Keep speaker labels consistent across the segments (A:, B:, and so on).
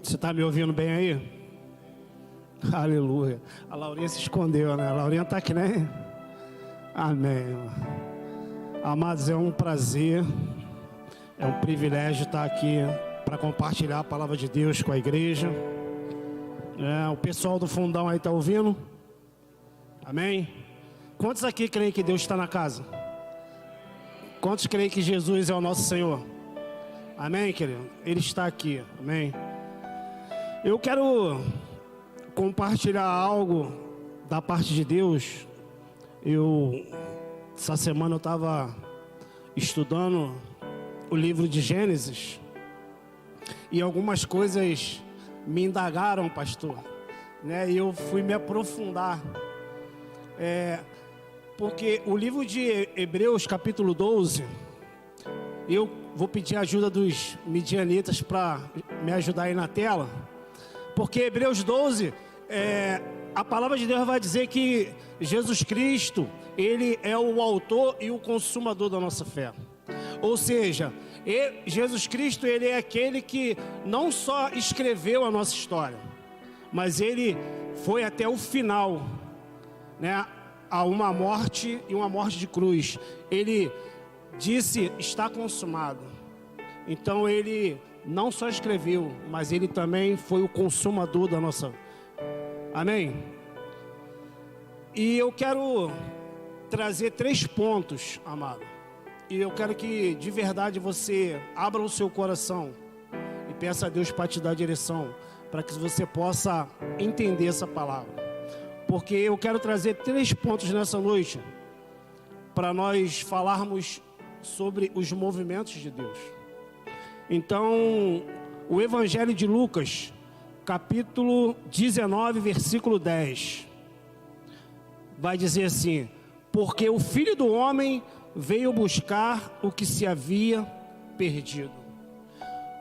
A: Você está me ouvindo bem aí? Aleluia. A Laurinha se escondeu, né? A Laurinha está aqui, né? Amém. Amados, é um prazer, é um privilégio estar aqui para compartilhar a palavra de Deus com a igreja. O pessoal do fundão aí está ouvindo? Amém? Quantos aqui creem que Deus está na casa? Quantos creem que Jesus é o nosso Senhor? Amém, querido? Ele está aqui. Amém? Eu quero compartilhar algo da parte de Deus. Essa semana eu estava estudando o livro de Gênesis e algumas coisas me indagaram, pastor, né? E eu fui me aprofundar, porque o livro de Hebreus, capítulo 12, eu vou pedir a ajuda dos midianitas para me ajudar aí na tela, porque Hebreus 12, a palavra de Deus vai dizer que Jesus Cristo, Ele é o autor e o consumador da nossa fé. Ou seja, Jesus Cristo, Ele é aquele que não só escreveu a nossa história, mas Ele foi até o final, né? A uma morte e uma morte de cruz. Ele disse, está consumado. Então Ele não só escreveu, mas Ele também foi o consumador da nossa. Amém? E eu quero trazer 3 pontos, amado. E eu quero que de verdade você abra o seu coração e peça a Deus para te dar direção, para que você possa entender essa palavra. Porque eu quero trazer 3 pontos nessa noite, para nós falarmos sobre os movimentos de Deus. Então, o Evangelho de Lucas, capítulo 19, versículo 10, vai dizer assim: porque o Filho do Homem veio buscar o que se havia perdido.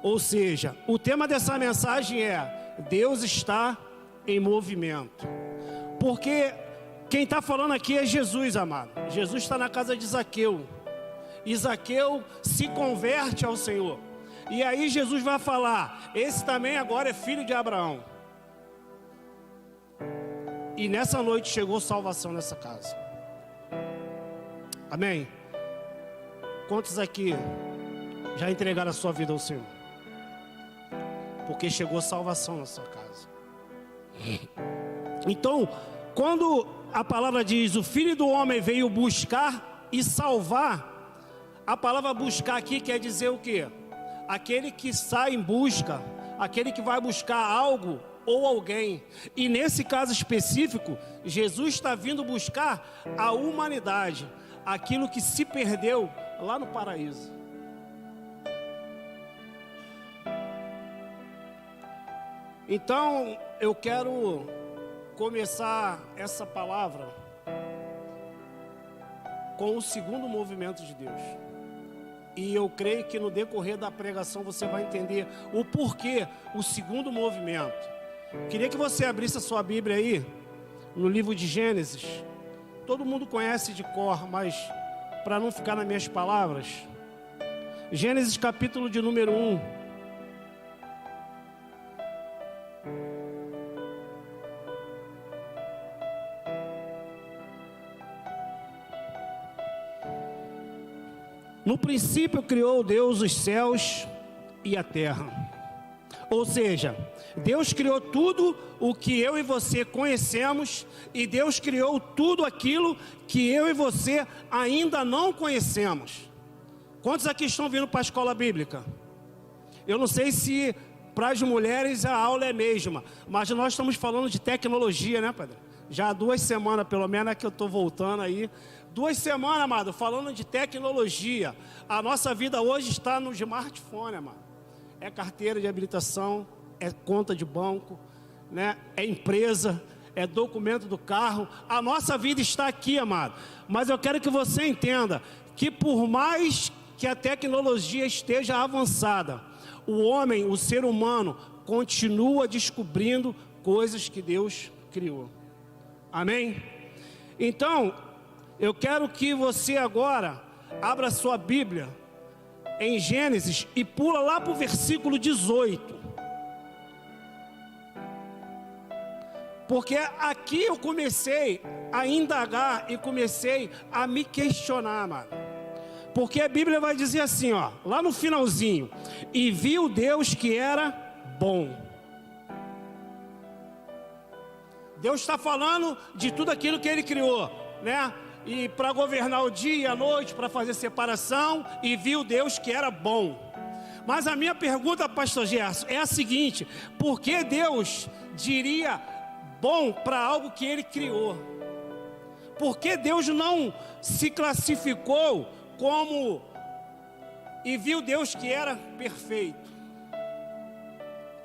A: Ou seja, o tema dessa mensagem é: Deus está em movimento. Porque quem está falando aqui é Jesus, amado. Jesus está na casa de Zaqueu. E Zaqueu se converte ao Senhor. E aí Jesus vai falar: esse também agora é filho de Abraão. E nessa noite chegou salvação nessa casa. Amém? Quantos aqui já entregaram a sua vida ao Senhor? Porque chegou salvação na sua casa. Então, quando a palavra diz o Filho do Homem veio buscar e salvar, a palavra buscar aqui quer dizer o quê? Aquele que sai em busca, aquele que vai buscar algo ou alguém. E nesse caso específico, Jesus está vindo buscar a humanidade, aquilo que se perdeu lá no paraíso. Então, eu quero começar essa palavra com o segundo movimento de Deus. E eu creio que no decorrer da pregação você vai entender o porquê, o segundo movimento. Queria que você abrisse a sua Bíblia aí, no livro de Gênesis. Todo mundo conhece de cor, mas para não ficar nas minhas palavras, Gênesis capítulo de número 1. No princípio criou Deus os céus e a terra. Ou seja, Deus criou tudo o que eu e você conhecemos, e Deus criou tudo aquilo que eu e você ainda não conhecemos. Quantos aqui estão vindo para a escola bíblica? Eu não sei se para as mulheres a aula é a mesma, mas nós estamos falando de tecnologia, né, Padre? Já há 2 semanas, pelo menos, é que eu estou voltando aí. 2 semanas, amado, falando de tecnologia. A nossa vida hoje está no smartphone, amado. É carteira de habilitação, é conta de banco, né? É empresa, é documento do carro. A nossa vida está aqui, amado. Mas eu quero que você entenda que por mais que a tecnologia esteja avançada, o homem, o ser humano, continua descobrindo coisas que Deus criou. Amém? Então, eu quero que você agora abra sua Bíblia em Gênesis e pula lá para o versículo 18. Porque aqui eu comecei a indagar e comecei a me questionar, amado. Porque a Bíblia vai dizer assim, ó, lá no finalzinho: e viu Deus que era bom. Deus está falando de tudo aquilo que Ele criou, né? E para governar o dia e a noite, para fazer separação, e viu Deus que era bom. Mas a minha pergunta, pastor Gerson, é a seguinte: por que Deus diria bom para algo que Ele criou? Por que Deus não se classificou como e viu Deus que era perfeito?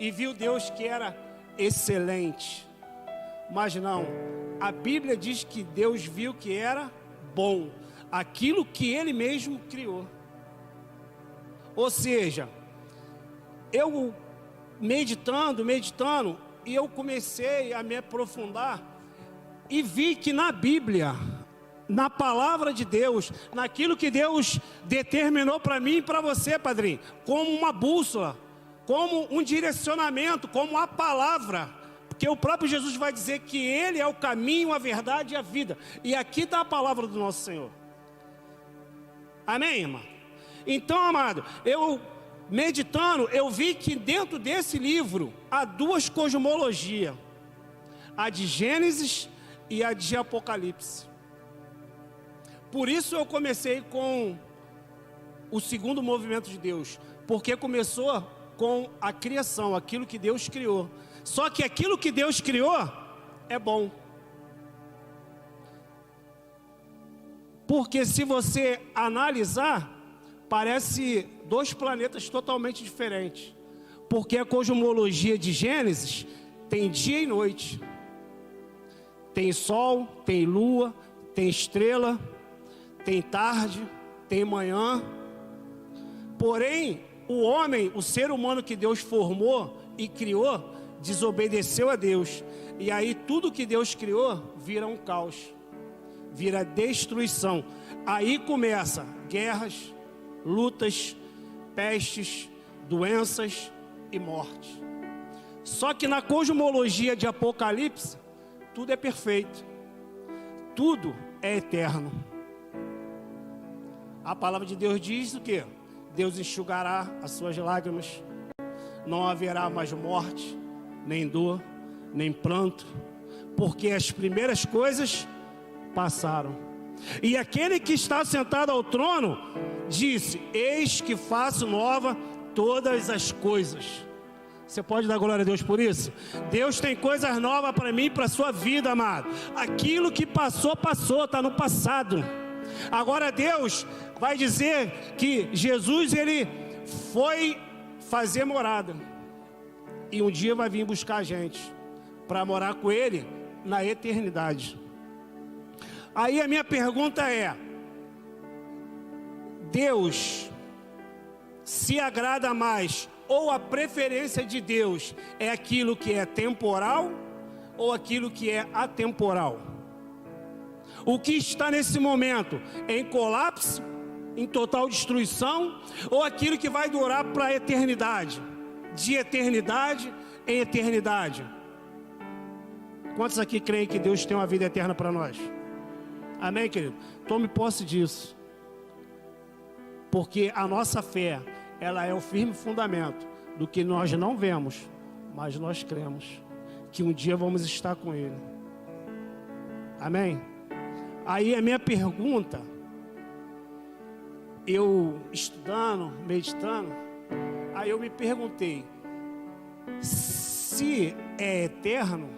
A: E viu Deus que era excelente? Mas não, a Bíblia diz que Deus viu que era bom, aquilo que Ele mesmo criou. Ou seja, eu meditando, e eu comecei a me aprofundar e vi que na Bíblia, na palavra de Deus, naquilo que Deus determinou para mim e para você, padrinho, como uma bússola, como um direcionamento, como a palavra. Porque o próprio Jesus vai dizer que Ele é o caminho, a verdade e a vida. E aqui está a palavra do nosso Senhor. Amém, irmão? Então, amado, eu meditando, eu vi que dentro desse livro há duas cosmologias: a de Gênesis e a de Apocalipse. Por isso eu comecei com o segundo movimento de Deus, porque começou com a criação, aquilo que Deus criou. Só que aquilo que Deus criou é bom. Porque se você analisar, parece dois planetas totalmente diferentes. Porque a cosmologia de Gênesis tem dia e noite. Tem sol, tem lua, tem estrela, tem tarde, tem manhã. Porém, o homem, o ser humano que Deus formou e criou, desobedeceu a Deus. E aí tudo que Deus criou vira um caos, vira destruição. Aí começa guerras, lutas, pestes, doenças e morte. Só que na cosmologia de Apocalipse, tudo é perfeito, tudo é eterno. A palavra de Deus diz o quê? Deus enxugará as suas lágrimas, não haverá mais morte, nem dor, nem pranto, porque as primeiras coisas passaram. E aquele que está sentado ao trono disse: eis que faço nova todas as coisas. Você pode dar glória a Deus por isso? Deus tem coisas novas para mim e para a sua vida, amado. Aquilo que passou, está no passado. Agora Deus vai dizer que Jesus, Ele foi fazer morada, e um dia vai vir buscar a gente para morar com Ele na eternidade. Aí a minha pergunta é: Deus se agrada mais, ou a preferência de Deus é aquilo que é temporal ou aquilo que é atemporal? O que está nesse momento em colapso, em total destruição, ou aquilo que vai durar para a eternidade, de eternidade em eternidade? Quantos aqui creem que Deus tem uma vida eterna para nós? Amém, querido? Tome posse disso, porque a nossa fé, ela é o firme fundamento do que nós não vemos, mas nós cremos que um dia vamos estar com Ele. Amém? Aí a minha pergunta, eu estudando, meditando, aí eu me perguntei: se é eterno,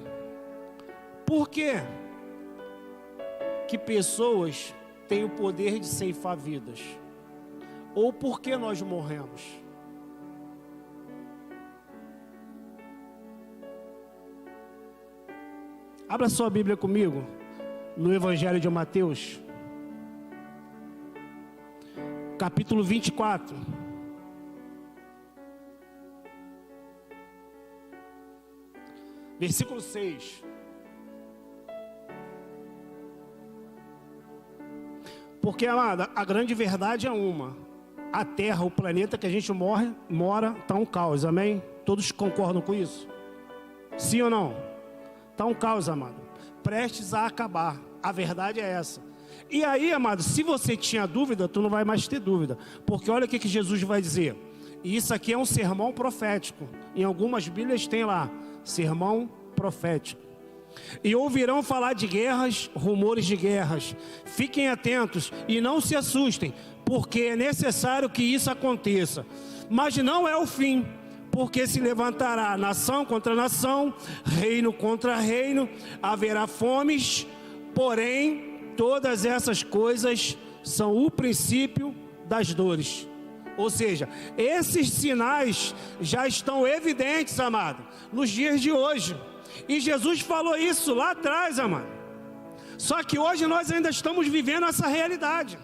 A: por que pessoas têm o poder de ceifar vidas? Ou por que nós morremos? Abra sua Bíblia comigo no Evangelho de Mateus, capítulo 24. Versículo 6. Porque, amada, a grande verdade é uma: a Terra, o planeta que a gente mora, está um caos, amém? Todos concordam com isso? Sim ou não? Está um caos, amado, prestes a acabar. A verdade é essa. E aí, amado, se você tinha dúvida, tu não vai mais ter dúvida. Porque olha o que Jesus vai dizer. E isso aqui é um sermão profético. Em algumas Bíblias tem lá, sermão profético. E ouvirão falar de guerras, rumores de guerras. Fiquem atentos e não se assustem, porque é necessário que isso aconteça. Mas não é o fim, porque se levantará nação contra nação, reino contra reino, haverá fomes, porém, todas essas coisas são o princípio das dores. Ou seja, esses sinais já estão evidentes, amado, nos dias de hoje. E Jesus falou isso lá atrás, amado. Só que hoje nós ainda estamos vivendo essa realidade.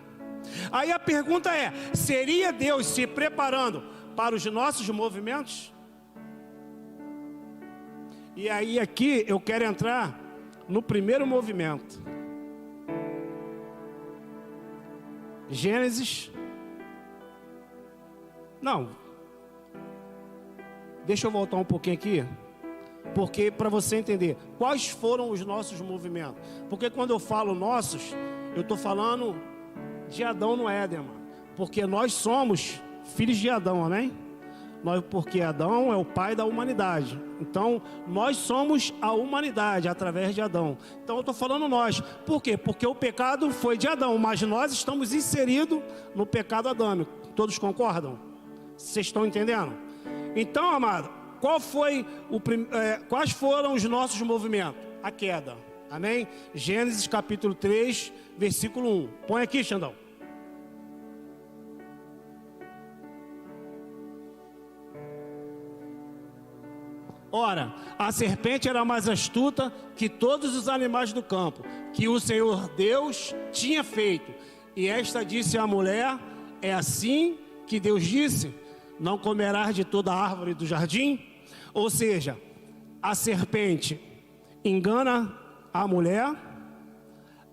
A: Aí a pergunta é, seria Deus se preparando para os nossos movimentos? E aí aqui eu quero entrar no primeiro movimento. Gênesis. Não. Deixa eu voltar um pouquinho aqui. Porque para você entender, quais foram os nossos movimentos? Porque quando eu falo nossos, eu estou falando de Adão no Éden, mano. Porque nós somos filhos de Adão, amém? Porque Adão é o pai da humanidade. Então, nós somos a humanidade através de Adão. Então, eu estou falando nós. Por quê? Porque o pecado foi de Adão, mas nós estamos inseridos no pecado adâmico. Todos concordam? Vocês estão entendendo? Então, amado, quais foram os nossos movimentos? A queda. Amém? Gênesis capítulo 3, versículo 1. Põe aqui, Xandão. Ora, a serpente era mais astuta que todos os animais do campo, que o Senhor Deus tinha feito. E esta disse à mulher, é assim que Deus disse, não comerás de toda a árvore do jardim? Ou seja, a serpente engana a mulher,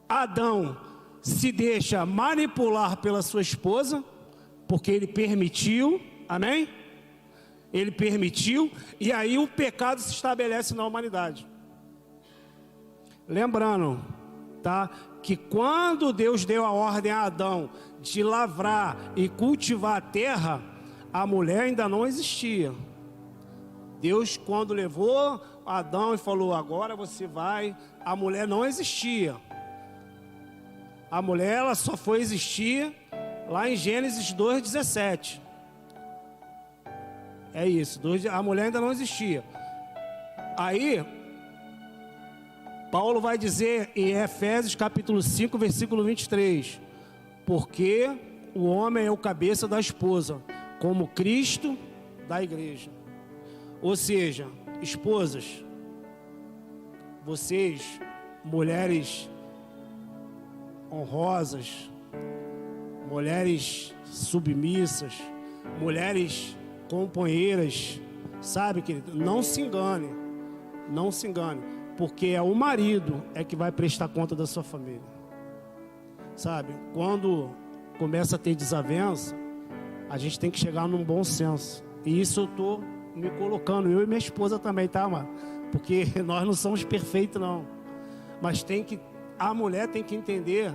A: Adão se deixa manipular pela sua esposa, porque ele permitiu, amém? Ele permitiu, e aí o pecado se estabelece na humanidade. Lembrando, tá? Que quando Deus deu a ordem a Adão de lavrar e cultivar a terra, a mulher ainda não existia. Deus, quando levou Adão e falou, agora você vai, a mulher não existia. A mulher, ela só foi existir lá em Gênesis 2:17. É isso, a mulher ainda não existia. Aí, Paulo vai dizer em Efésios capítulo 5, versículo 23. Porque o homem é o cabeça da esposa, como Cristo da igreja. Ou seja, esposas, vocês, mulheres honrosas, mulheres submissas, mulheres companheiras, sabe, querido? Não se engane, porque é o marido é que vai prestar conta da sua família, sabe? Quando começa a ter desavença, a gente tem que chegar num bom senso, e isso eu tô me colocando, eu e minha esposa também, tá, mano? Porque nós não somos perfeitos, não, mas a mulher tem que entender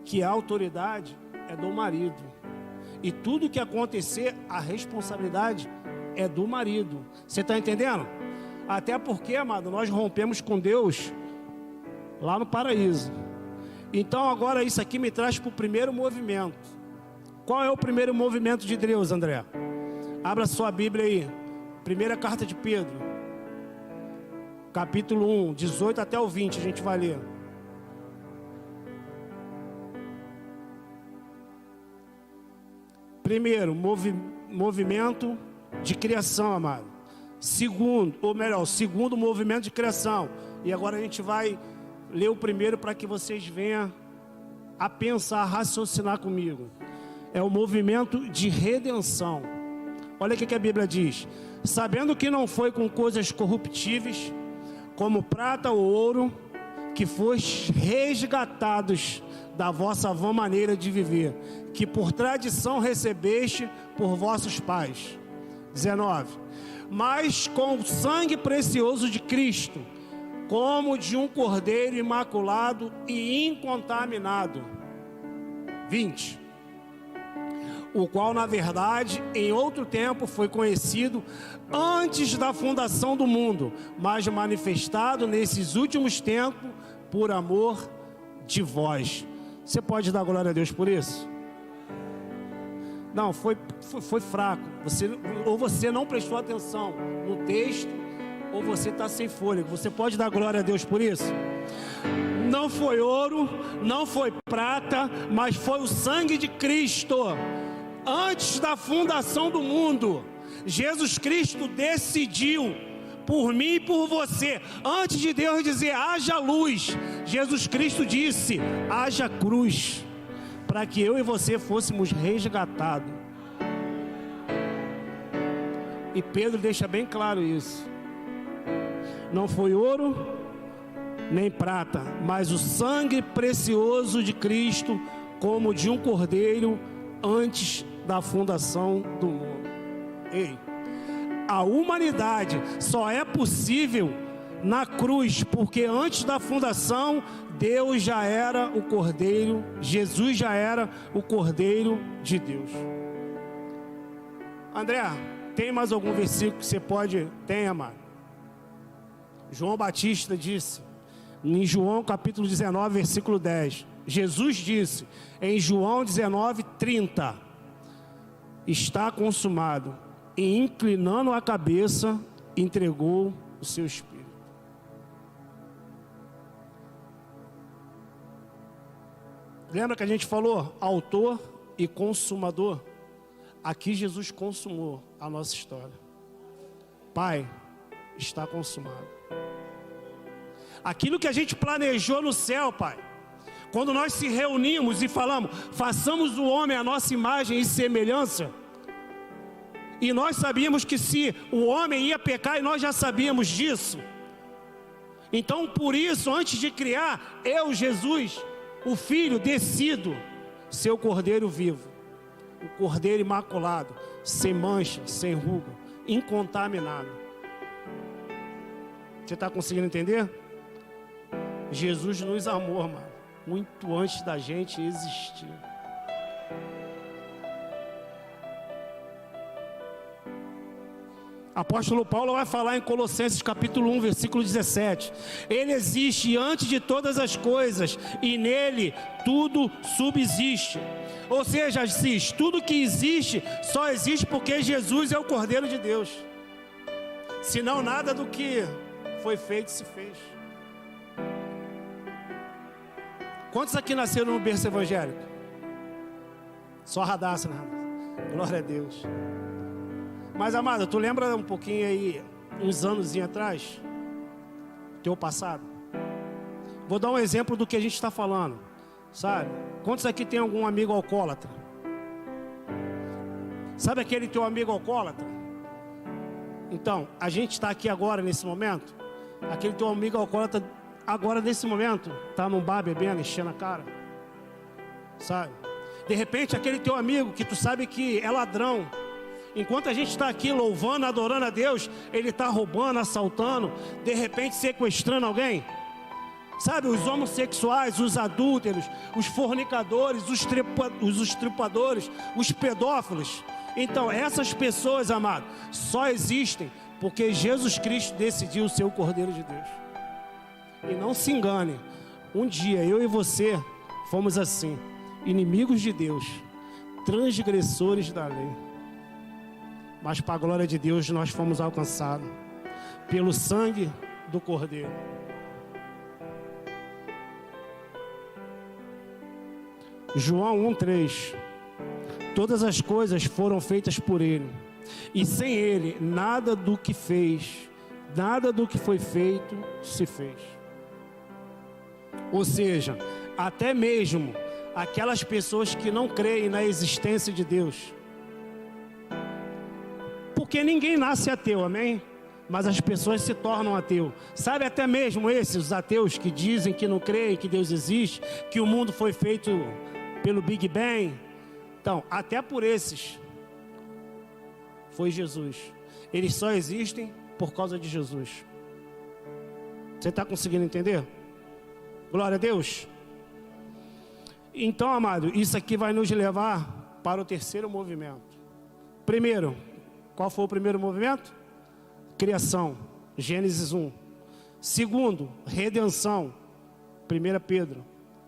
A: que a autoridade é do marido. E tudo que acontecer, a responsabilidade é do marido. Você está entendendo? Até porque, amado, nós rompemos com Deus lá no paraíso. Então agora isso aqui me traz para o primeiro movimento. Qual é o primeiro movimento de Deus, André? Abra sua Bíblia aí. Primeira carta de Pedro. Capítulo 1, 18 até o 20, a gente vai ler. Primeiro, movimento de criação, amado. Segundo movimento de criação. E agora a gente vai ler o primeiro para que vocês venham a pensar, a raciocinar comigo. É o movimento de redenção. Olha o que a Bíblia diz. Sabendo que não foi com coisas corruptíveis, como prata ou ouro, que foste resgatados da vossa vã maneira de viver, que por tradição recebeste por vossos pais. 19. Mas com o sangue precioso de Cristo, como de um cordeiro imaculado e incontaminado. 20. O qual, na verdade, em outro tempo foi conhecido antes da fundação do mundo, mas manifestado nesses últimos tempos por amor de vós. Você pode dar glória a Deus por isso? Não, foi fraco. Ou você não prestou atenção no texto, ou você está sem fôlego. Você pode dar glória a Deus por isso? Não foi ouro, não foi prata, mas foi o sangue de Cristo. Antes da fundação do mundo, Jesus Cristo decidiu por mim e por você. Antes de Deus dizer haja luz, Jesus Cristo disse haja cruz, para que eu e você fôssemos resgatados. E Pedro deixa bem claro isso. Não foi ouro nem prata, mas o sangue precioso de Cristo, como de um cordeiro antes da fundação do mundo. Ei, a humanidade só é possível na cruz, porque antes da fundação, Deus já era o cordeiro, Jesus já era o cordeiro de Deus. André, tem mais algum versículo que você pode? Tem, amado. João Batista disse, em João capítulo 19, versículo 10, Jesus disse, em João 19, 30, está consumado, e inclinando a cabeça, entregou o seu espírito. Lembra que a gente falou, autor e consumador? Aqui Jesus consumou a nossa história. Pai, está consumado. Aquilo que a gente planejou no céu, Pai, quando nós se reunimos e falamos, façamos o homem a nossa imagem e semelhança, e nós sabíamos que se o homem ia pecar, e nós já sabíamos disso. Então, por isso, antes de criar, eu, Jesus, o Filho, decido ser o cordeiro vivo, o cordeiro imaculado, sem mancha, sem ruga, incontaminado. Você está conseguindo entender? Jesus nos amou, mano, muito antes da gente existir. Apóstolo Paulo vai falar em Colossenses capítulo 1, versículo 17. Ele existe antes de todas as coisas, e nele tudo subsiste. Ou seja, Assis, tudo que existe, só existe porque Jesus é o Cordeiro de Deus. Senão nada do que foi feito se fez. Quantos aqui nasceram no berço evangélico? Só Radassa, né? Glória a Deus. Mas, amado, tu lembra um pouquinho aí, uns anos atrás, teu passado? Vou dar um exemplo do que a gente está falando, sabe? Quantos aqui tem algum amigo alcoólatra? Sabe aquele teu amigo alcoólatra? Então, a gente está aqui agora, nesse momento, aquele teu amigo alcoólatra, agora nesse momento, está num bar bebendo, enchendo a cara, sabe? De repente, aquele teu amigo que tu sabe que é ladrão, enquanto a gente está aqui louvando, adorando a Deus, ele está roubando, assaltando, de repente sequestrando alguém. Sabe, os homossexuais, os adúlteros, os fornicadores, os estripadores, os pedófilos. Então, essas pessoas, amado, só existem porque Jesus Cristo decidiu ser o Cordeiro de Deus. E não se engane, um dia eu e você fomos assim, inimigos de Deus, transgressores da lei. Mas para a glória de Deus nós fomos alcançados pelo sangue do Cordeiro. João 1,3. Todas as coisas foram feitas por Ele, e sem Ele nada do que fez, nada do que foi feito se fez. Ou seja, até mesmo aquelas pessoas que não creem na existência de Deus, porque ninguém nasce ateu, amém? Mas as pessoas se tornam ateu. Sabe, até mesmo esses, os ateus que dizem que não creem que Deus existe, que o mundo foi feito pelo Big Bang. Então, até por esses, foi Jesus. Eles só existem por causa de Jesus. Você está conseguindo entender? Glória a Deus. Então, amado, isso aqui vai nos levar para o terceiro movimento. Primeiro, qual foi o primeiro movimento? Criação, Gênesis 1. Segundo, redenção, 1 Pedro.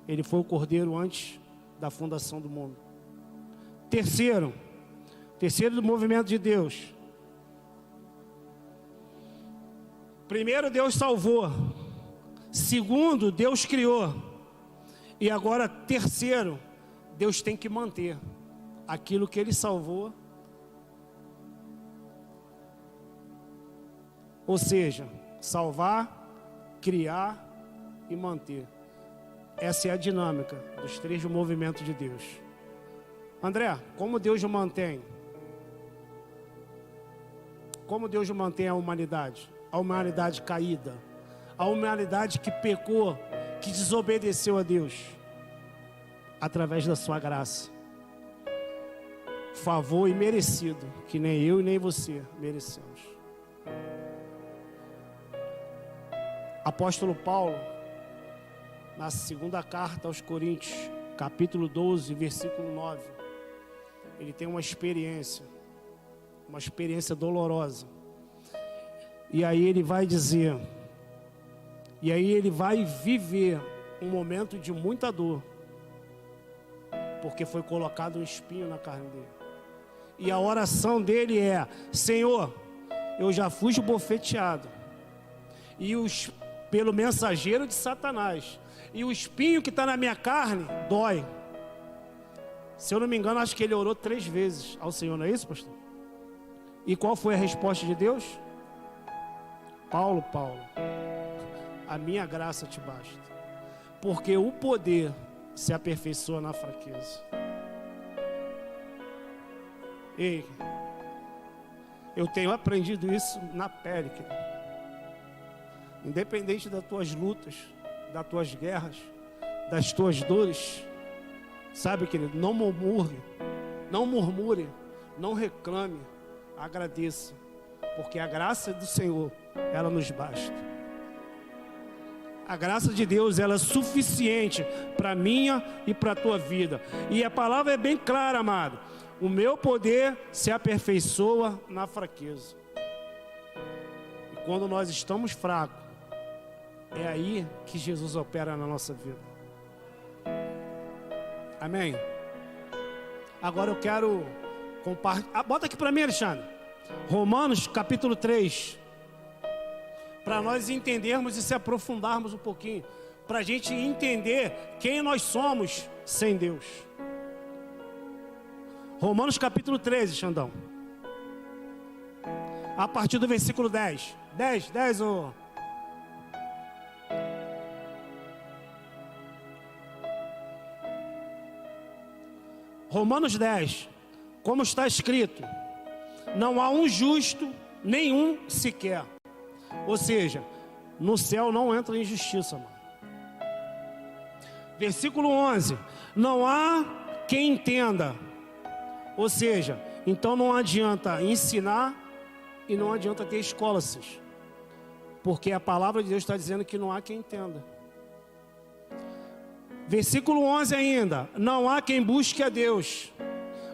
A: Ele foi o cordeiro antes da fundação do mundo. Terceiro do movimento de Deus. Primeiro, Deus salvou. Segundo, Deus criou. E agora, terceiro, Deus tem que manter aquilo que Ele salvou. Ou seja, salvar, criar e manter. Essa é a dinâmica dos três movimentos de Deus. André, como Deus mantém? Como Deus mantém a humanidade? A humanidade caída, a humanidade que pecou, que desobedeceu a Deus, através da sua graça, favor imerecido, que nem eu e nem você merecemos. Apóstolo Paulo, na segunda carta aos Coríntios, capítulo 12, versículo 9, ele tem uma experiência dolorosa. E aí ele vai dizer, e aí ele vai viver um momento de muita dor, porque foi colocado um espinho na carne dele. E a oração dele é: Senhor, eu já fui esbofeteado, e pelo mensageiro de Satanás, e o espinho que está na minha carne dói. Se eu não me engano, acho que ele orou 3 vezes ao Senhor, não é isso, pastor? E qual foi a resposta de Deus? Paulo, a minha graça te basta, porque o poder se aperfeiçoa na fraqueza. Ei, eu tenho aprendido isso na pele, querido. Independente das tuas lutas, das tuas guerras, das tuas dores, sabe, querido, não murmure, não reclame, agradeça, porque a graça do Senhor, ela nos basta. A graça de Deus, ela é suficiente para a minha e para a tua vida. E a palavra é bem clara, amado: o meu poder se aperfeiçoa na fraqueza. E quando nós estamos fracos, é aí que Jesus opera na nossa vida. Amém? Agora eu quero compartilhar. Bota aqui para mim, Alexandre. Romanos capítulo 3. Para nós entendermos e se aprofundarmos um pouquinho. Para a gente entender quem nós somos sem Deus. Romanos capítulo 13, Xandão. A partir do versículo 10. 10, ô. Romanos 10. Como está escrito: não há um justo, nenhum sequer. Ou seja, no céu não entra injustiça, mano. Versículo 11: não há quem entenda. Ou seja, então não adianta ensinar e não adianta ter escolas, porque a palavra de Deus está dizendo que não há quem entenda. Versículo 11 ainda: não há quem busque a Deus.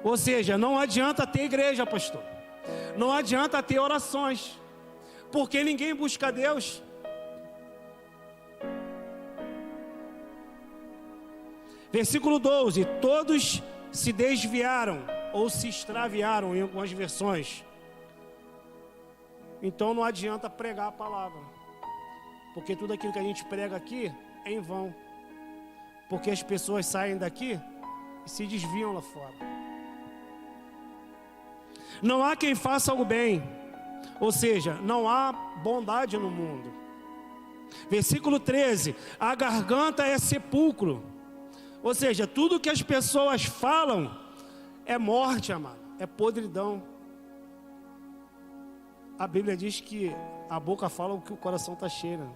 A: Ou seja, não adianta ter igreja, pastor. Não adianta ter orações, porque ninguém busca a Deus. Versículo 12: todos se desviaram ou se extraviaram, em algumas versões. Então não adianta pregar a palavra, porque tudo aquilo que a gente prega aqui é em vão, porque as pessoas saem daqui e se desviam lá fora. Não há quem faça o bem, ou seja, não há bondade no mundo. Versículo 13: a garganta é sepulcro. Ou seja, tudo que as pessoas falam é morte, amado, é podridão. A Bíblia diz que a boca fala o que o coração está cheio, né?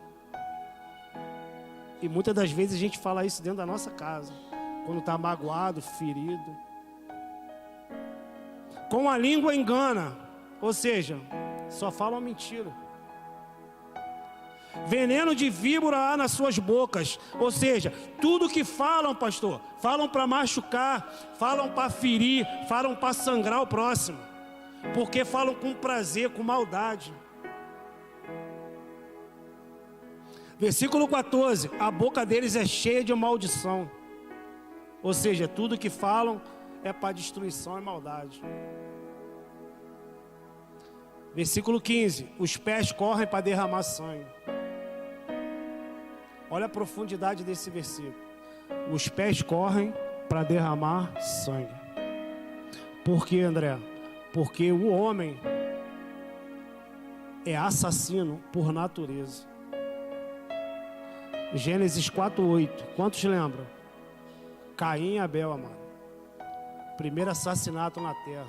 A: E muitas das vezes a gente fala isso dentro da nossa casa, quando está magoado, ferido. Com a língua engana, ou seja, só falam mentira. Veneno de víbora há nas suas bocas. Ou seja, tudo que falam, pastor, falam para machucar, falam para ferir, falam para sangrar o próximo. Porque falam com prazer, com maldade. Versículo 14: a boca deles é cheia de maldição. Ou seja, tudo que falam é para destruição e maldade. Versículo 15: os pés correm para derramar sangue. Olha a profundidade desse versículo. Os pés correm para derramar sangue. Por quê, André? Porque o homem é assassino por natureza. Gênesis 4:8. Quantos lembram? Caim e Abel, amado. Primeiro assassinato na terra.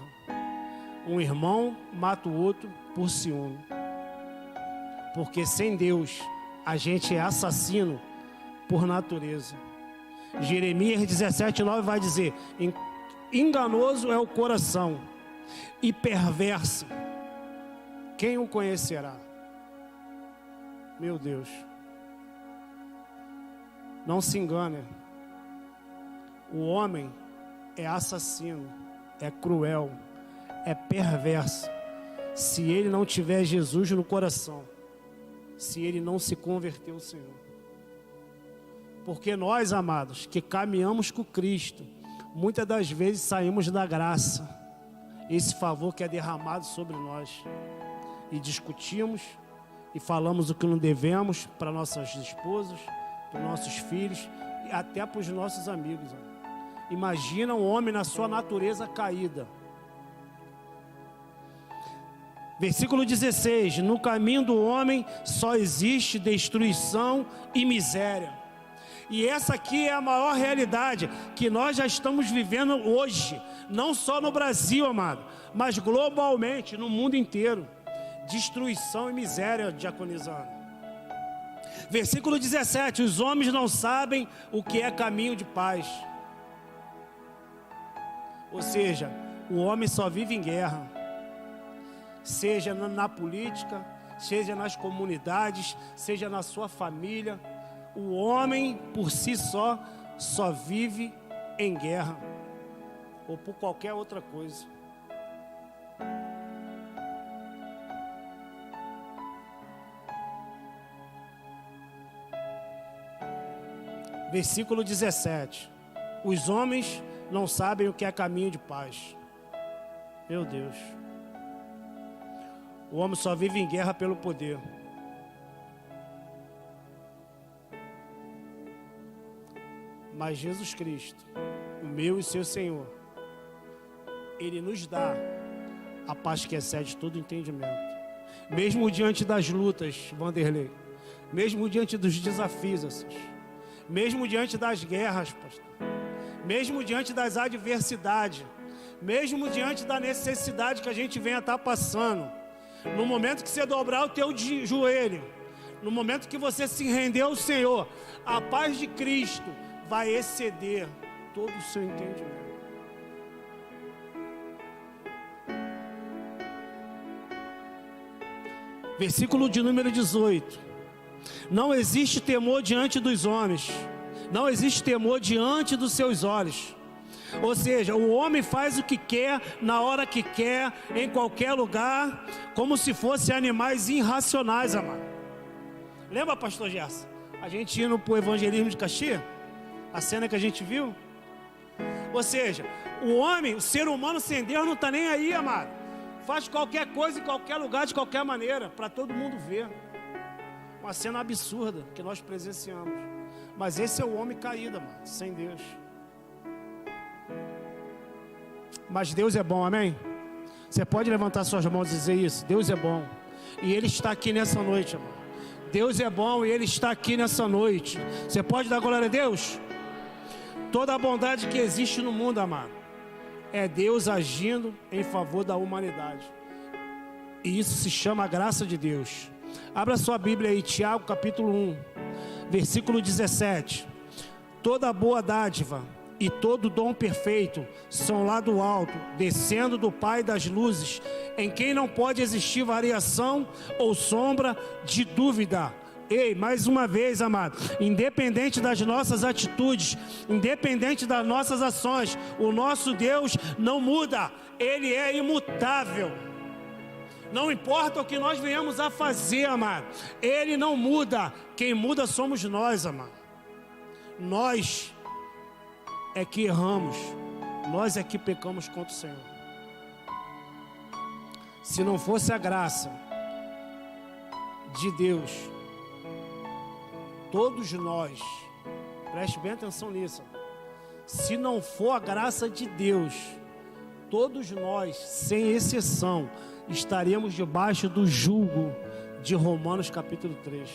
A: Um irmão mata o outro por ciúme. Porque sem Deus a gente é assassino por natureza. Jeremias 17:9 vai dizer: enganoso é o coração e perverso, quem o conhecerá? Meu Deus, não se engane. O homem é assassino, é cruel, é perverso, se ele não tiver Jesus no coração, se ele não se converter ao Senhor. Porque nós, amados, que caminhamos com Cristo, muitas das vezes saímos da graça, esse favor que é derramado sobre nós, e discutimos e falamos o que não devemos para nossas esposas, para nossos filhos e até para os nossos amigos. Imagina um homem na sua natureza caída. Versículo 16: no caminho do homem só existe destruição e miséria. E essa aqui é a maior realidade que nós já estamos vivendo hoje, não só no Brasil, amado, mas globalmente, no mundo inteiro. Destruição e miséria, diaconizando. Versículo 17: os homens não sabem o que é caminho de paz. Ou seja, o homem só vive em guerra. Seja na política, seja nas comunidades, seja na sua família. O homem por si só vive em guerra, ou por qualquer outra coisa. Versículo 17: os homens não sabem o que é caminho de paz. Meu Deus. O homem só vive em guerra pelo poder. Mas Jesus Cristo, o meu e seu Senhor, Ele nos dá a paz que excede todo entendimento. Mesmo diante das lutas, Vanderlei, mesmo diante dos desafios, mesmo diante das guerras, pastor, mesmo diante das adversidades, mesmo diante da necessidade que a gente venha estar passando, no momento que você dobrar o teu joelho, no momento que você se render ao Senhor, a paz de Cristo vai exceder todo o seu entendimento. Versículo de número 18: não existe temor diante dos homens, não existe temor diante dos seus olhos. Ou seja, o homem faz o que quer, na hora que quer, em qualquer lugar, como se fossem animais irracionais, amado. Lembra, pastor Gerson, a gente indo para o evangelismo de Caxias? A cena que a gente viu? Ou seja, o homem, o ser humano sem Deus não está nem aí, amado. Faz qualquer coisa em qualquer lugar, de qualquer maneira, para todo mundo ver. Uma cena absurda que nós presenciamos. Mas esse é o homem caído, amado, sem Deus. Mas Deus é bom, amém? Você pode levantar suas mãos e dizer isso: Deus é bom, e Ele está aqui nessa noite, amado. Deus é bom e Ele está aqui nessa noite. Você pode dar glória a Deus? Toda a bondade que existe no mundo, amado, é Deus agindo em favor da humanidade. E isso se chama graça de Deus. Abra sua Bíblia aí, Tiago capítulo 1, versículo 17. Toda boa dádiva e todo dom perfeito são lá do alto, descendo do Pai das luzes, em quem não pode existir variação ou sombra de dúvida. Ei, mais uma vez, amado, independente das nossas atitudes, independente das nossas ações, o nosso Deus não muda, Ele é imutável. Não importa o que nós venhamos a fazer, amado, Ele não muda, quem muda somos nós, amado. Nós é que erramos, nós é que pecamos contra o Senhor. Se não fosse a graça de Deus, todos nós, preste bem atenção nisso, se não for a graça de Deus, todos nós, sem exceção, estaremos debaixo do jugo de Romanos capítulo 3.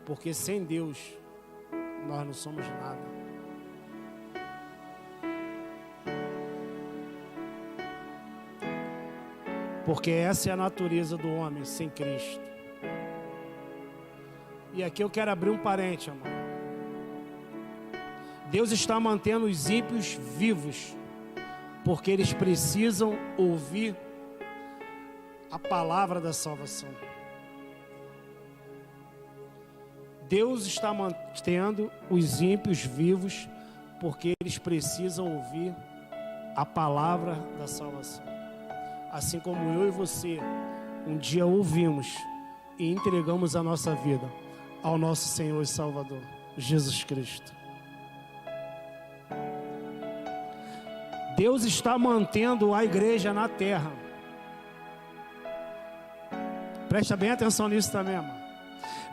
A: Porque sem Deus, nós não somos nada. Porque essa é a natureza do homem sem Cristo. E aqui eu quero abrir um parênteses, amado. Deus está mantendo os ímpios vivos, porque eles precisam ouvir a palavra da salvação. Deus está mantendo os ímpios vivos, porque eles precisam ouvir a palavra da salvação. Assim como eu e você, um dia ouvimos e entregamos a nossa vida ao nosso Senhor e Salvador, Jesus Cristo. Deus está mantendo a igreja na terra. Presta bem atenção nisso também, amado.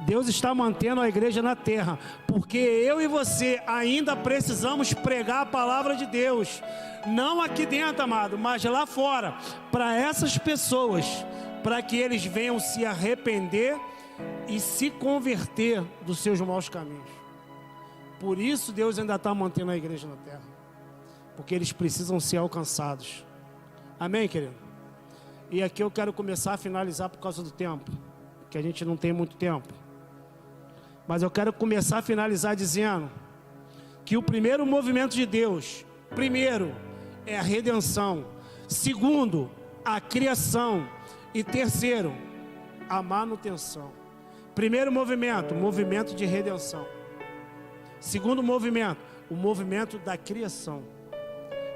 A: Deus está mantendo a igreja na terra, porque eu e você ainda precisamos pregar a palavra de Deus, não aqui dentro, amado, mas lá fora, para essas pessoas, para que eles venham se arrepender e se converter dos seus maus caminhos. Por isso Deus ainda está mantendo a igreja na terra, porque eles precisam ser alcançados. Amém, querido? E aqui eu quero começar a finalizar por causa do tempo, que a gente não tem muito tempo. Mas eu quero começar a finalizar dizendo que o primeiro movimento de Deus, primeiro, é a redenção. Segundo, a criação. E terceiro, a manutenção. Primeiro movimento, movimento de redenção. Segundo movimento, o movimento da criação.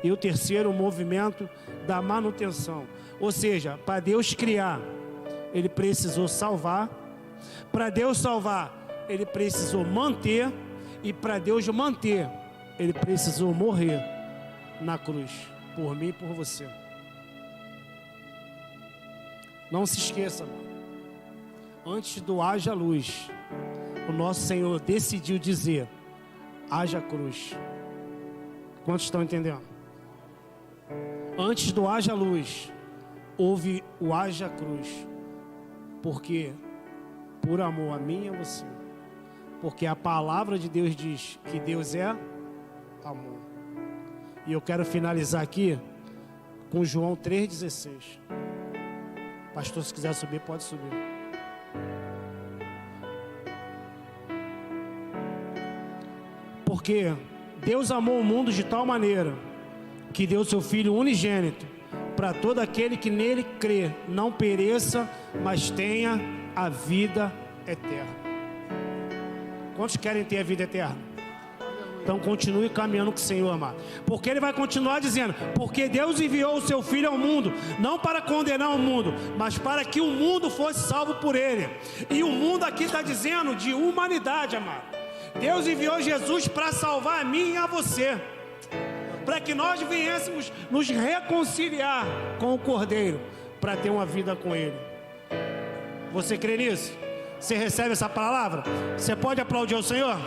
A: E o terceiro, o movimento da manutenção. Ou seja, para Deus criar, Ele precisou salvar. Para Deus salvar, Ele precisou manter. E para Deus manter, Ele precisou morrer na cruz, por mim e por você. Não se esqueça, mano. Antes do haja luz, o nosso Senhor decidiu dizer: haja cruz. Quantos estão entendendo? Antes do haja luz, houve o haja cruz. Porque por amor a mim e a você. Porque a palavra de Deus diz que Deus é amor. E eu quero finalizar aqui com João 3,16. Pastor, se quiser subir, pode subir. Porque Deus amou o mundo de tal maneira que deu seu Filho unigênito, para todo aquele que nele crê, não pereça, mas tenha a vida eterna. Quantos querem ter a vida eterna? Então continue caminhando com o Senhor, amado. Porque Ele vai continuar dizendo: porque Deus enviou o seu Filho ao mundo, não para condenar o mundo, mas para que o mundo fosse salvo por Ele. E o mundo aqui está dizendo de humanidade, amado. Deus enviou Jesus para salvar a mim e a você, para que nós viéssemos nos reconciliar com o Cordeiro, para ter uma vida com Ele. Você crê nisso? Você recebe essa palavra? Você pode aplaudir ao Senhor?